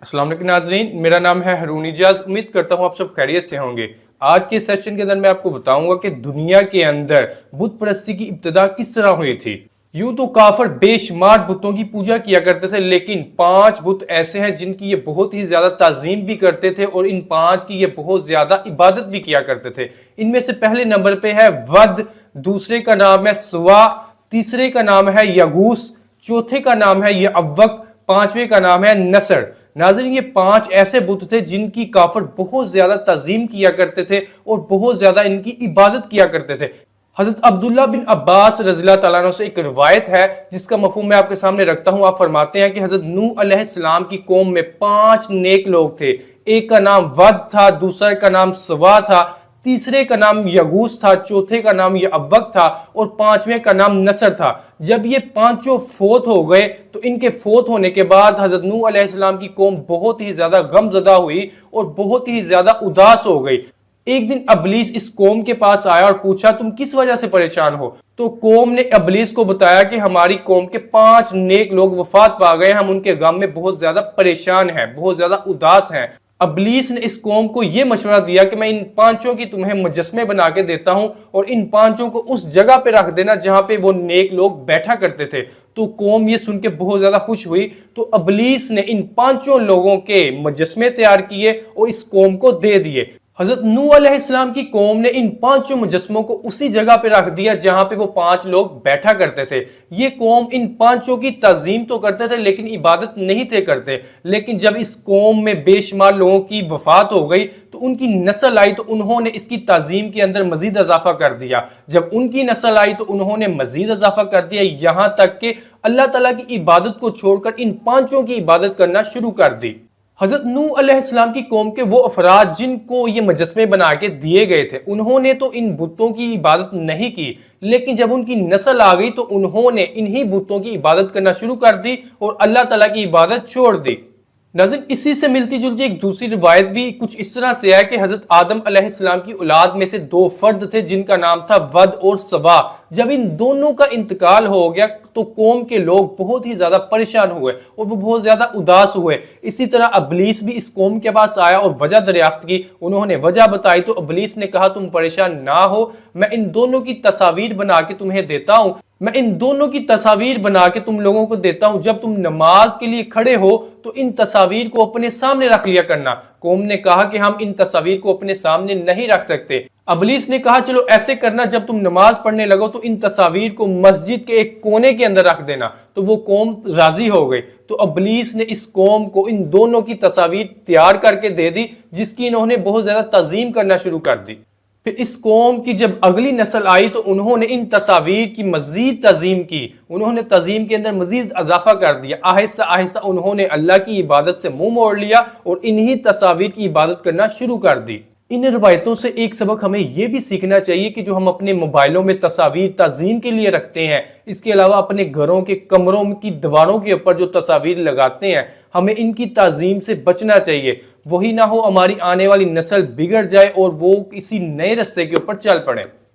अस्सलाम वालेकुम नाज़रीन, मेरा नाम है हारून इजाज। उम्मीद करता हूँ आप सब खैरियत से होंगे। आज के सेशन के अंदर मैं आपको बताऊंगा कि दुनिया के अंदर बुत परस्ती की इब्तिदा किस तरह हुई थी। यूं तो काफर बेशुमार बुतों की पूजा किया करते थे, लेकिन 5 बुत ऐसे हैं जिनकी ये बहुत ही ज्यादा ताजीम भी करते थे और इन 5 की ये बहुत ज्यादा इबादत भी किया करते थे। इनमें से पहले नंबर पे है वद, दूसरे का नाम है सुवा, तीसरे का नाम है यगूस, चौथे का नाम है यअव्वक, पांचवें का नाम है नसर। नाज़रीन, ये 5 ऐसे बुत थे जिनकी काफर बहुत ज्यादा तज़ीम किया करते थे और बहुत ज्यादा इनकी इबादत किया करते थे। हजरत अब्दुल्ला बिन अब्बास रज़ियल्लाहु तआला अन्हु से एक रिवायत है जिसका मफ़हूम मैं आपके सामने रखता हूँ। आप फरमाते हैं कि हजरत नूह अलैहिस्सलाम की कौम में 5 नेक लोग थे। एक का नाम वद था, दूसरे का नाम सवा था, तीसरे का नाम यगूस था, चौथे का नाम यअव्वक था और पांचवें का नाम नसर था। जब ये पांचों फोत हो गए तो इनके फोत होने के बाद हजरत नूह अलैहिस्सलाम की कौम बहुत ही ज्यादा गमज़दा हुई और बहुत ही ज्यादा उदास हो गई। एक दिन अबलीस इस कौम के पास आया और पूछा, तुम किस वजह से परेशान हो? तो कौम ने अबलीस को बताया कि हमारी कौम के 5 नेक लोग वफात पा गए, हम उनके गम में बहुत ज्यादा परेशान हैं, बहुत ज्यादा उदास हैं। अबलीस ने इस कौम को यह मशवरा दिया कि मैं इन 5 की तुम्हें मुजस्मे बना के देता हूं और इन 5 को उस जगह पे रख देना जहां पे वो नेक लोग बैठा करते थे। तो कौम ये सुन के बहुत ज्यादा खुश हुई। तो अबलीस ने इन 5 लोगों के मुजस्मे तैयार किए और इस कौम को दे दिए। हजरत नूह अलैहिस्सलाम की कौम ने इन 5 मुजस्मों को उसी जगह पे रख दिया जहां पे वो 5 लोग बैठा करते थे। ये कौम इन 5 की तज़ीम तो करते थे लेकिन इबादत नहीं थे करते। लेकिन जब इस कौम में बेशुमार लोगों की वफात हो गई तो उनकी नस्ल आई तो उन्होंने इसकी तज़ीम के अंदर मजीद इजाफा कर दिया। जब उनकी नस्ल आई तो उन्होंने मजीद इजाफा कर दिया, यहां तक कि अल्लाह ताला की इबादत को छोड़कर इन 5 की इबादत करना शुरू कर दी। हजरत नूह अलैहिस्सलाम की कौम के वो अफराद जिनको ये मुजस्मे बना के दिए गए थे, उन्होंने तो इन बुतों की इबादत नहीं की, लेकिन जब उनकी नस्ल आ गई तो उन्होंने इन्हीं बुतों की इबादत करना शुरू कर दी और अल्लाह ताला की इबादत छोड़ दी। नाज़रीन, इसी से मिलती जुलती एक दूसरी रिवायत भी कुछ इस तरह से है कि हजरत आदम अलैहिस्सलाम की औलाद में से 2 फर्द थे जिनका नाम था वद और सबा। जब इन दोनों का इंतकाल हो गया तो कौम के लोग बहुत ही ज्यादा परेशान हुए और वो बहुत ज्यादा उदास हुए। इसी तरह अबलीस भी इस कौम के पास आया और वजह दरियाफ्त की। उन्होंने वजह बताई तो अबलीस ने कहा, तुम परेशान ना हो, मैं इन दोनों की तस्वीर बना के तुम्हें देता हूं। मैं इन दोनों की तस्वीर बना के तुम लोगों को देता हूं। जब तुम नमाज के लिए खड़े हो तो इन तस्वीर को अपने सामने रख लिया करना। कौम ने कहा कि हम इन तस्वीर को अपने सामने नहीं रख सकते। अबलीस ने कहा, चलो ऐसे करना, जब तुम नमाज पढ़ने लगो तो इन तस्वीर को मस्जिद के एक कोने के अंदर रख देना। तो वो कौम राजी हो गई। तो अबलीस ने इस कौम को इन दोनों की तस्वीर तैयार करके दे दी जिसकी इन्होंने बहुत ज्यादा तज़ीम करना शुरू कर दी। फिर इस कौम की जब अगली नस्ल आई तो उन्होंने इन तस्वीर की मजीद तज़ीम की, उन्होंने तज़ीम के अंदर मजीद इजाफा कर दिया। आहिस्ता आहिस्ता उन्होंने अल्लाह की इबादत से मुंह मोड़ लिया और इन्हीं तस्वीर की इबादत करना शुरू कर दी। इन रवायतों से एक सबक हमें यह भी सीखना चाहिए कि जो हम अपने मोबाइलों में तस्वीर तज़ीम के लिए रखते हैं, इसके अलावा अपने घरों के कमरों की दीवारों के ऊपर जो तस्वीर लगाते हैं, हमें इनकी तज़ीम से बचना चाहिए। वही ना हो हमारी आने वाली नस्ल बिगड़ जाए और वो किसी नए रास्ते के ऊपर चल पड़े।